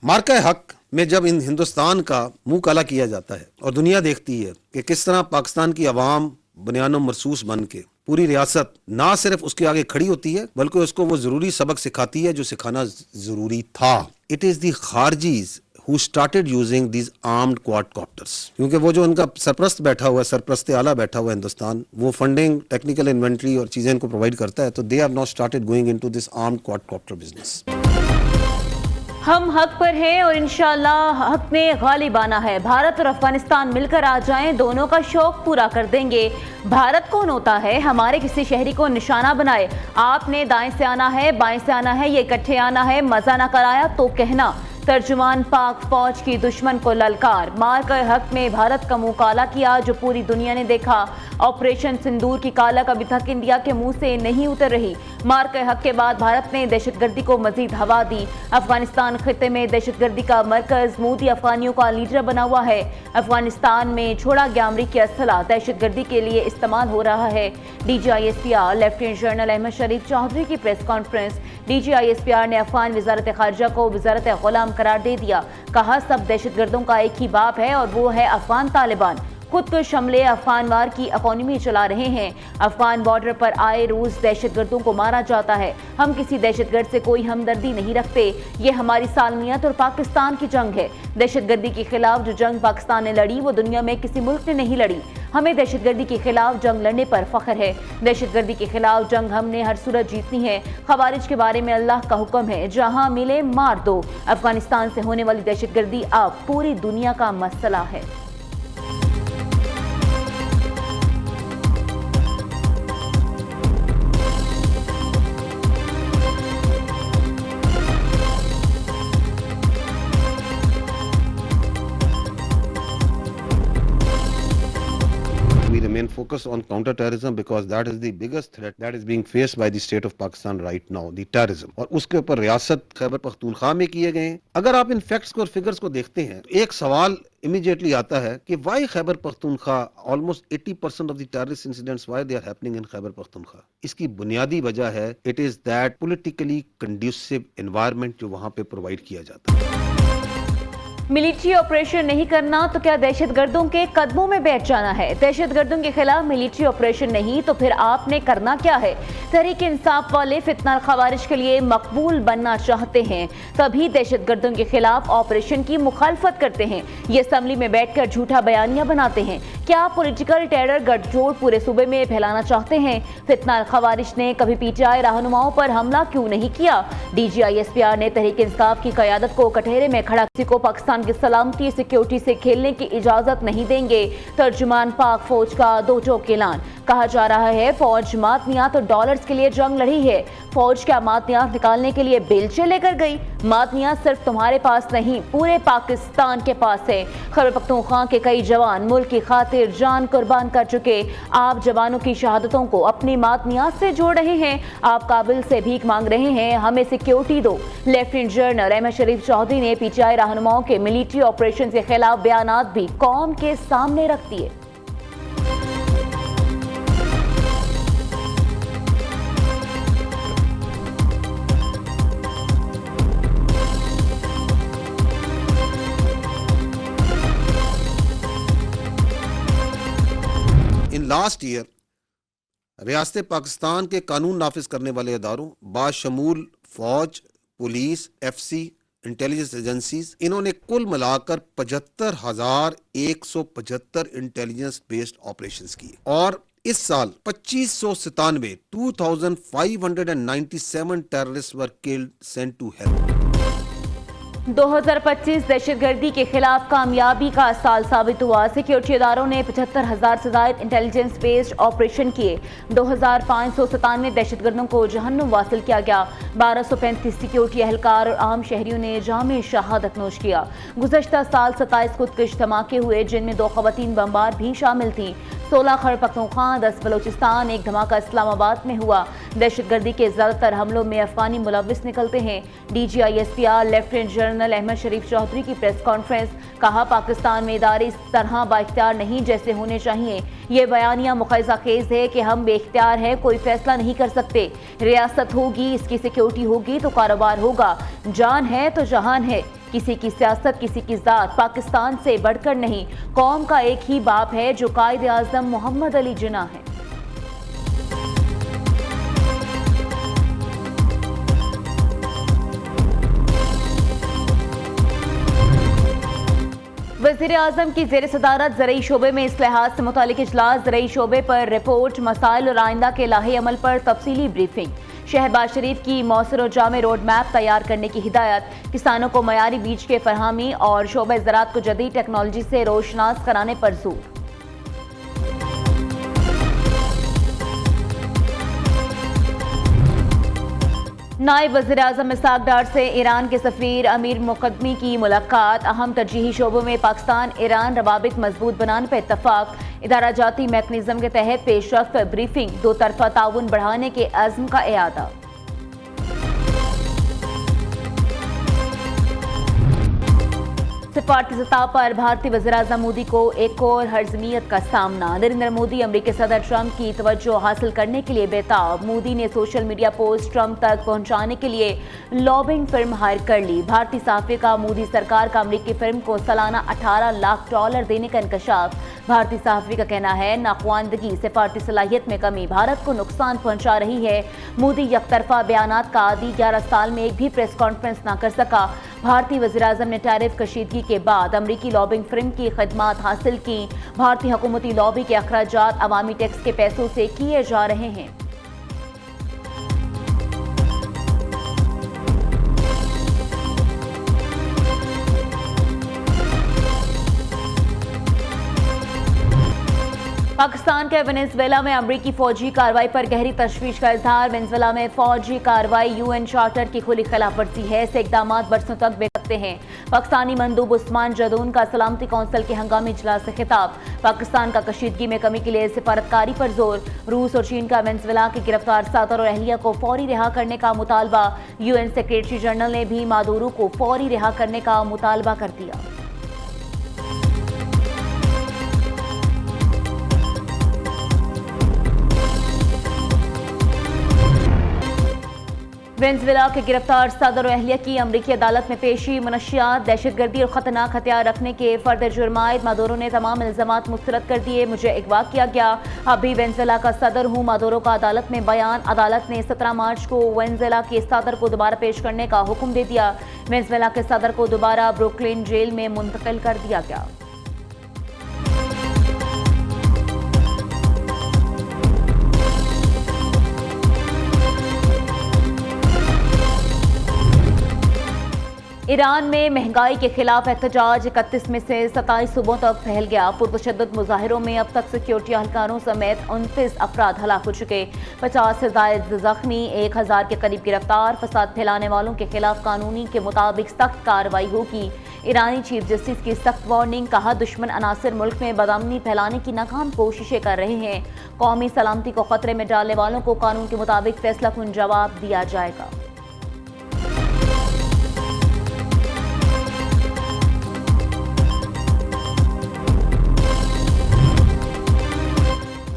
मार्का हक में जब इन हिंदुस्तान का मुंह काला किया जाता है और दुनिया देखती है कि किस तरह पाकिस्तान की आवाम बुनियानो मरसूस बन के पूरी रियासत ना सिर्फ उसके आगे खड़ी होती है बल्कि उसको वो जरूरी सबक सिखाती है जो सिखाना जरूरी था। इट इज दी खारजीज who started using these armed quadcopters, क्योंकि वो जो उनका सरप्रस्त बैठा हुआ है, सरप्रस्त आला बैठा हुआ है हिंदुस्तान, वो फंडिंग, टेक्निकल इन्वेंट्री और चीजें इनको प्रोवाइड करता है, तो they have now started going into this armed quadcopter business. हम हक पर हैं और इंशाअल्लाह हक ने गालिब आना है। भारत और अफगानिस्तान मिलकर आ जाएं, दोनों का शौक पूरा कर देंगे। भारत कौन होता है हमारे किसी शहरी को निशाना बनाए? आपने दाएं से आना है, बाएं से आना है, ये इकट्ठे आना है, मजा ना कराया तो कहना। तर्जुमान पाक फौज की दुश्मन को ललकार। मार कर हक में भारत का मुंह काला किया जो पूरी दुनिया ने देखा। ऑपरेशन सिंदूर की कालक अभी तक इंडिया के मुंह से नहीं उतर रही। मार कर हक के बाद भारत ने दहशतगर्दी को मजीद हवा दी। अफगानिस्तान खिते में दहशतगर्दी का मरकज मोदी अफगानियों का लीडर बना हुआ है। अफगानिस्तान में छोड़ा गया अमरीकी असला दहशतगर्दी के लिए इस्तेमाल हो रहा है। DGISPR लेफ्टिनेंट जनरल अहमद शरीफ चौधरी की प्रेस कॉन्फ्रेंस। DGISPR ने अफगान वजारत खारजा को वजारत गुलाम करार दे दिया। कहा सब दहशतगर्दों का एक ही बाप है और वो है अफगान तालिबान। खुद को हमले अफगान वार की इकोनॉमी चला रहे हैं। अफगान बॉर्डर पर आए रोज दहशतगर्दों को मारा जाता है। हम किसी दहशतगर्द से कोई हमदर्दी नहीं रखते। ये हमारी सालमियत और पाकिस्तान की जंग है। दहशतगर्दी के खिलाफ जो जंग पाकिस्तान ने लड़ी वो दुनिया में किसी मुल्क ने नहीं लड़ी। हमें दहशतगर्दी के खिलाफ जंग लड़ने पर फख्र है। दहशतगर्दी के खिलाफ जंग हमने हर सूरत जीतनी है। खवारिज के बारे में अल्लाह का हुक्म है, जहां मिले मार दो। अफगानिस्तान से होने वाली दहशतगर्दी अब पूरी दुनिया का मसला है। We remain focused on counter-terrorism because that is the biggest threat that is being faced by the state of Pakistan right now, the terrorism. और उसके ऊपर रियासत खैबर पख्तूनख्वा में किए गए हैं। अगर आप इन फैक्ट्स को और फिगर्स को देखते हैं तो एक सवाल इमीडिएटली आता है कि why Khyber Pakhtunkhwa almost 80% of the terrorist incidents why they are happening in Khyber Pakhtunkhwa. इसकी बुनियादी वजह है it is that politically conducive environment जो वहाँ पे प्रोवाइड किया जाता है। मिलिट्री ऑपरेशन नहीं करना तो क्या दहशतगर्दों के कदमों में बैठ जाना है? दहशतगर्दों के खिलाफ मिलिट्री ऑपरेशन नहीं तो फिर आपने करना क्या है? तहरीक इंसाफ वाले फितना खवारिज के लिए मकबूल बनना चाहते हैं, तभी दहशतगर्दों के खिलाफ ऑपरेशन की मुखालफत करते हैं। ये असम्बली में बैठकर झूठा बयानियां बनाते हैं। क्या पॉलिटिकल टेरर गठजोड़ पूरे सूबे में फैलाना चाहते हैं? फितना खवारिज ने कभी PTI रहनुमाओं पर हमला क्यों नहीं किया? DGISPR ने तहरीक इंसाफ की क़यादत को कटहरे में खड़ा किसी को पाकिस्तान की सलामती सिक्योरिटी से खेलने की इजाजत नहीं देंगे। तर्जुमान पाक फौज का दो टोक ऐलान। कहा जा रहा है फौज मादनियात और डॉलर्स के लिए जंग लड़ी है। फौज क्या मादनियात निकालने के लिए बेलचे लेकर गई? मादनियात सिर्फ तुम्हारे पास नहीं पूरे पाकिस्तान के पास है। खैबर पख्तूनख्वा के कई जवान मुल्क की खातिर जान कुर्बान कर चुके। आप जवानों की शहादतों को अपनी मादनियात से जोड़ रहे हैं। आप काबिल से भीख मांग रहे हैं, हमें सिक्योरिटी दो। लेफ्टिनेंट जनरल अहमद शरीफ चौधरी ने PTI रहनुमाओं के मिलिट्री ऑपरेशन के खिलाफ बयानात भी कौम के सामने रख दिए। इन लास्ट ईयर रियासत पाकिस्तान के कानून नाफिज करने वाले इदारों बाशमूल फौज, पुलिस, FC, इंटेलिजेंस एजेंसीज, इन्होंने कुल मिलाकर 75,175 इंटेलिजेंस बेस्ड ऑपरेशंस किए और इस साल 2597 terrorist were killed sent to hell. 2025 दहशतगर्दी के खिलाफ कामयाबी का साल साबित हुआ। सिक्योरिटी इदारों ने 75,000 से ज्यादा इंटेलिजेंस बेस्ड ऑपरेशन किए। 2,597 दहशतगर्दों को जहन्नुम वासिल किया गया। 1235 सिक्योरिटी एहलकार और आम शहरियों ने जामे शहादत नोश किया। गुज़श्ता साल 27 खुदकुश धमाके हुए जिनमें 2 ख़वातीन बमबार भी शामिल थीं। 16 खैबर पख्तूनख्वा, 10 बलोचिस्तान, एक धमाका इस्लामाबाद में हुआ। दहशतगर्दी के ज्यादातर हमलों में अफगानी मुलव्विस निकलते हैं। DGISPR लेफ्टिनेंट जनरल अहमद शरीफ चौधरी की प्रेस कॉन्फ्रेंस। कहा पाकिस्तान में इदारे इस तरह बाइख्तियार नहीं जैसे होने चाहिए। ये बयानिया मुखैज़ा खेज है कि हम बेख्तियार हैं, कोई फैसला नहीं कर सकते। रियासत होगी, इसकी सिक्योरिटी होगी तो कारोबार होगा। जान है तो जहान है। کسی کی سیاست، کسی کی ذات پاکستان سے بڑھ کر نہیں، قوم کا ایک ہی باپ ہے جو قائد اعظم محمد علی جناح ہے۔ وزیر اعظم کی زیر صدارت زرعی شعبے میں اصلاحات سے متعلق اجلاس، زرعی شعبے پر رپورٹ، مسائل اور آئندہ کے لاہے عمل پر تفصیلی بریفنگ، شہباز شریف کی مؤثر و جامع روڈ میپ تیار کرنے کی ہدایت، کسانوں کو معیاری بیج کے فراہمی اور شعبہ زراعت کو جدید ٹیکنالوجی سے روشناس کرانے پر زور۔ نائب وزیر اعظم اسحاق ڈار سے ایران کے سفیر امیر مقدمی کی ملاقات، اہم ترجیحی شعبوں میں پاکستان ایران روابط مضبوط بنانے پر اتفاق، ادارہ جاتی میکنزم کے تحت پیش رفت پر بریفنگ، دو طرفہ تعاون بڑھانے کے عزم کا اعادہ۔ سفارتی سطح پر بھارتی وزیر اعظم مودی کو ایک اور ہرزمیت کا سامنا، نریندر مودی امریکی صدر ٹرمپ کی توجہ حاصل کرنے کے لیے بےتاب، مودی نے سوشل میڈیا پوسٹ ٹرمپ تک پہنچانے کے لیے لابنگ فرم ہائر کر لی، بھارتی صحافی کا مودی سرکار کا امریکی فرم کو سالانہ $18 لاکھ دینے کا انکشاف، بھارتی صحافی کا کہنا ہے ناخواندگی سفارتی صلاحیت میں کمی بھارت کو نقصان پہنچا رہی ہے، مودی یک طرفہ بیانات کا عادی، 11 سال میں ایک بھی پریس کانفرنس نہ کر سکا، بھارتی وزیراعظم نے ٹیرف کشیدگی کے بعد امریکی لابنگ فرم کی خدمات حاصل کی، بھارتی حکومتی لابی کے اخراجات عوامی ٹیکس کے پیسوں سے کیے جا رہے ہیں۔ پاکستان کے وینزویلا میں امریکی فوجی کارروائی پر گہری تشویش کا اظہار، وینزویلا میں فوجی کارروائی UN چارٹر کی کھلی خلاف ورزی ہے، ایسے اقدامات برسوں تک بے سکتے ہیں، پاکستانی مندوب عثمان جدون کا سلامتی کونسل کے ہنگامی اجلاس سے خطاب، پاکستان کا کشیدگی میں کمی کے لیے سفارتکاری پر زور، روس اور چین کا وینزویلا کے گرفتار صدر اور اہلیہ کو فوری رہا کرنے کا مطالبہ، UN سیکریٹری جنرل نے بھی مادورو کو فوری رہا کرنے کا مطالبہ کر دیا۔ وینزویلا کے گرفتار صدر و اہلیہ کی امریکی عدالت میں پیشی، منشیات، دہشت گردی اور خطرناک ہتھیار رکھنے کے فرد جرم عائد، مادورو نے تمام الزامات مسترد کر دیے، مجھے اغوا کیا گیا، اب بھی وینزویلا کا صدر ہوں، مادورو کا عدالت میں بیان، عدالت نے 17 مارچ کو وینزویلا کے صدر کو دوبارہ پیش کرنے کا حکم دے دیا، وینزویلا کے صدر کو دوبارہ بروکلین جیل میں منتقل کر دیا گیا۔ ایران میں مہنگائی کے خلاف احتجاج 31 میں سے 27 صوبوں تک پھیل گیا، پرتشدد مظاہروں میں اب تک سیکیورٹی اہلکاروں سمیت 29 افراد ہلاک ہو چکے، 50 سے زائد زخمی، 1000 کے قریب گرفتار، فساد پھیلانے والوں کے خلاف قانونی کے مطابق سخت کارروائی ہوگی، ایرانی چیف جسٹس کی سخت وارننگ، کہا دشمن عناصر ملک میں بدامنی پھیلانے کی ناکام کوششیں کر رہے ہیں، قومی سلامتی کو خطرے میں ڈالنے والوں کو قانون کے مطابق فیصلہ کن جواب دیا جائے گا۔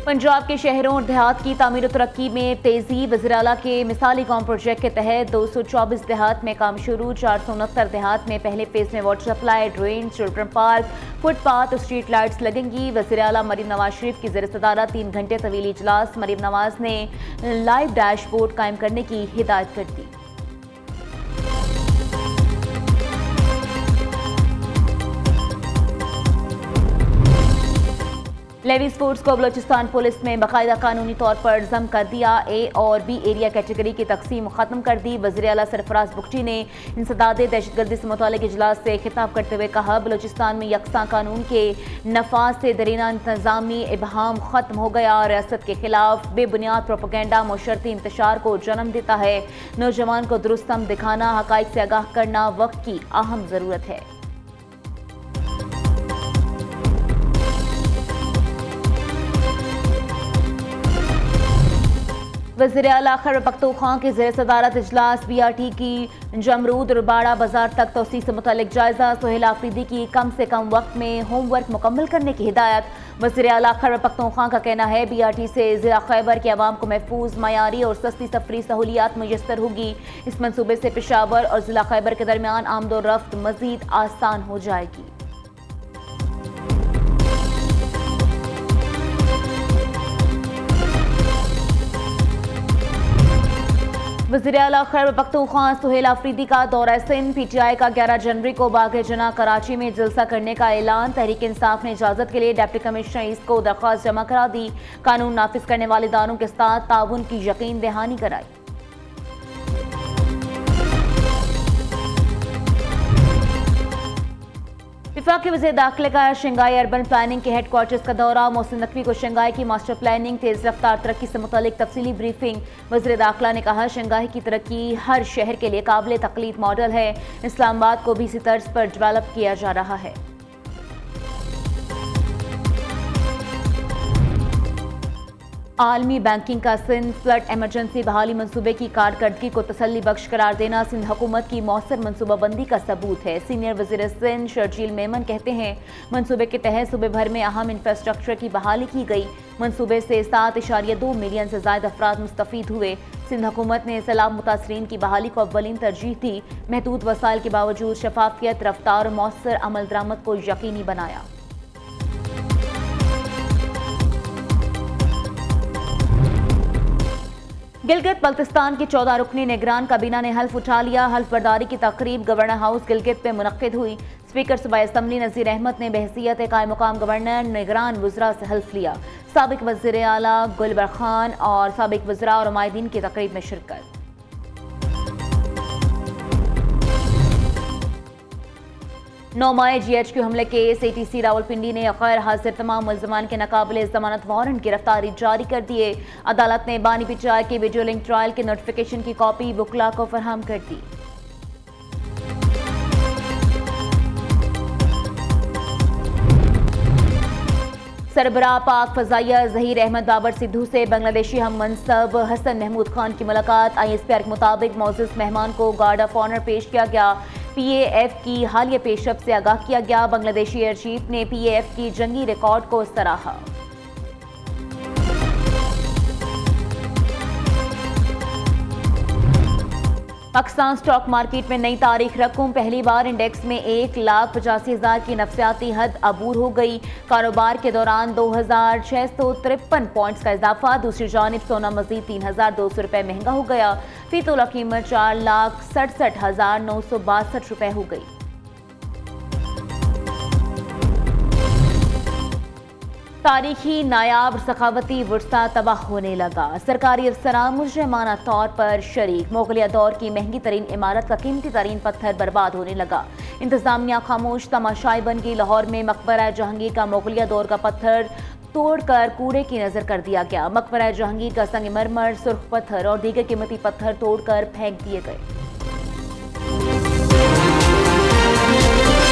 پنجاب کے شہروں اور دیہات کی تعمیر و ترقی میں تیزی، وزیر اعلیٰ کے مثالی گاؤں پروجیکٹ کے تحت 224 دیہات میں کام شروع، 469 دیہات میں پہلے فیز میں water supply, drain, children park, footpath اور اسٹریٹ لائٹس لگیں گی۔ وزیر اعلیٰ مریم نواز شریف کی زیر صدارت 3 گھنٹے طویل اجلاس، مریم نواز نے لائیو ڈیش بورڈ قائم کرنے کی ہدایت کر دی۔ لیوی سپورٹس کو بلوچستان پولیس میں باقاعدہ قانونی طور پر ضم کر دیا، اے اور بی ایریا کیٹیگری کی تقسیم ختم کر دی۔ وزیر اعلیٰ سرفراز بگٹی نے انسداد دہشت گردی سے متعلق اجلاس سے خطاب کرتے ہوئے کہا، بلوچستان میں یکساں قانون کے نفاذ سے درینہ انتظامی ابہام ختم ہو گیا، ریاست کے خلاف بے بنیاد پروپیگنڈا معاشرتی انتشار کو جنم دیتا ہے، نوجوان کو درست سمت دکھانا، حقائق سے آگاہ کرنا وقت کی اہم ضرورت ہے۔ वज़ीर आला खैबर पख्तूनख्वा के ज़ेर सदारत इजलास BRT की जमरूद और बाड़ा बाजार तक तोसी से मुतालिक जायजा। सुहेल आफरीदी की कम से कम वक्त में होमवर्क मुकम्मल करने की हिदायत। वज़ीर आला खैबर पख्तूनख्वा का कहना है BRT से ज़िला खैबर के अवाम को महफूज, मयारी और सस्ती सफरी सहूलियात मुयस्सर होगी। इस मनसूबे से पेशावर और ज़िला खैबर के दरमियान आमदोरफ्त मज़ीद आसान हो जाएगी। वज़ीर आला खैबर पख्तूनख्वा सुहेल आफरीदी का दौरा सिंध। PTI का 11 जनवरी को बाग़ जना कराची में जलसा करने का ऐलान। तहरीक इंसाफ ने इजाज़त के लिए डिप्टी कमिश्नर ईस्ट को दरख्वास्त जमा करा दी। कानून नाफिज करने वाले इदारों के साथ ताउन की यकीन दहानी कराई। वफाकी वज़ीर दाखिले का शंघाई अर्बन प्लानिंग के हेड क्वार्टर्स का दौरा। मोहसिन नकवी को शंघाई की मास्टर प्लानिंग तेज रफ्तार तरक्की से मुतालिक तफसीली ब्रीफिंग। वज़ीर दाखिला ने कहा शंघाई की तरक्की हर शहर के लिए काबिल तकलीद मॉडल है। इस्लामाबाद को भी इसी तर्ज पर डेवलप किया जा रहा है। आलमी बैंकिंग का सिंध फ्लड एमरजेंसी बहाली मंसूबे की कारकर्दगी को तसल्ली बख्श करार देना सिंध हुकूमत की मौसर मनसूबाबंदी का सबूत है। सीनियर वज़ीर सिंध शर्जील मेमन कहते हैं मंसूबे के तहत सूबे भर में अहम इंफ्रास्ट्रक्चर की बहाली की गई। मंसूबे से 7.2 मिलियन से ज़ायद अफराद मुस्तफ़ीद हुए। सिंध हुकूमत ने सैलाब मुतासरीन की बहाली को अव्वलीन तरजीह दी। महदूद वसाइल के बावजूद शफाफियत, रफ्तार और मौसर अमल दरामद को यकीनी बनाया। गिलगित बल्तिस्तान की 14 रुकनी निगरान काबीना ने हल्फ उठा लिया। हल्फ बर्दारी की तकरीब गवर्नर हाउस गिलगित में मुनक्किद हुई। स्पीकर सूबाई असम्बली नज़ीर अहमद ने बहसीयत कायम मुकाम गवर्नर निगरान वज़रा से हल्फ लिया। साबिक वज़ीर आला गुलबर खान और साबिक वज़रा और नुमाइंदीन की तकरीब में शिरकत। 9 मई GHQ हमले केस ATC रावलपिंडी ने गैर हाजिर तमाम मुल्ज़मान के नाकाबिले ज़मानत वारंट गिरफ्तारी जारी कर दिए। अदालत ने बानी PTI के वीडियो लिंक ट्रायल के नोटिफिकेशन की कॉपी वुकला को फराहम कर दी। सरबराह पाक फ़ज़ाइया ज़हीर अहमद बाबर सिद्धू से बांग्लादेशी हम मनसब हसन महमूद खान की मुलाकात। ISPR के मुताबिक मौजूद मेहमान को गार्ड ऑफ ऑनर पेश किया गया। PAF की हालिया पेशरफ से आगाह किया गया। बांग्लादेशी एयर चीफ ने PAF की जंगी रिकॉर्ड को सराहा। पाकिस्तान स्टॉक मार्केट में नई तारीख रकम। पहली बार इंडेक्स में 1,85,000 की नफसियाती हद अबूर हो गई। कारोबार के दौरान 2,653 पॉइंट्स का इजाफा। दूसरी जानिब सोना मजीद 3,200 रुपये महंगा हो गया। फी तोला कीमत 4,67,962 रुपये हो गई। तारीखी नायाब सखावती वर्सा तबाह होने लगा। सरकारी अफसरान मुजरिमाना तौर पर शरीक। मोगलिया दौर की महंगी तरीन इमारत का कीमती तरीन पत्थर बर्बाद होने लगा। इंतजामिया खामोश तमाशाई बन गई। लाहौर में मकबरा जहांगीर का मोगलिया दौर का पत्थर तोड़कर कूड़े की नजर कर दिया गया। मकबरा जहांगीर का संगमरमर, सुर्ख पत्थर और दीगर कीमती पत्थर तोड़कर फेंक दिए गए।